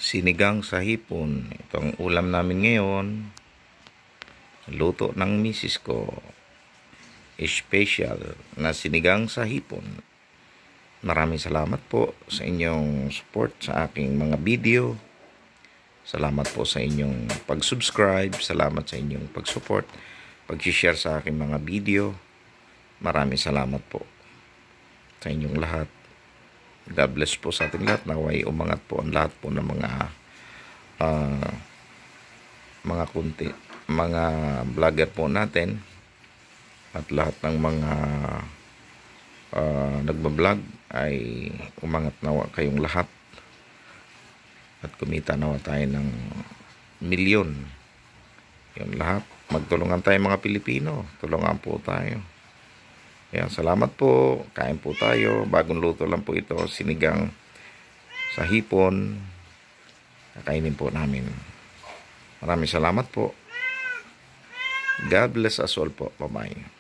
Sinigang sa hipon. Ito ang ulam namin ngayon. Luto ng misis ko. Special na sinigang sa hipon. Maraming salamat po sa inyong support sa aking mga video. Salamat po sa inyong pag-subscribe. Salamat sa inyong pag-support. Pag-share sa aking mga video. Maraming salamat po sa inyong lahat. God bless po sa ating lahat. Naway umangat po ang lahat po ng mga vlogger po natin at lahat ng mga nagbablog ay umangat nawa kayong lahat at kumita nawa tayo ng milyon. Yun lahat. Magtulungan tayo mga Pilipino. Tulungan po tayo. Ayan, salamat po. Kain po tayo. Bagong luto lang po ito. Sinigang sa hipon. Kakainin po namin. Maraming salamat po. God bless us all po. Bye-bye.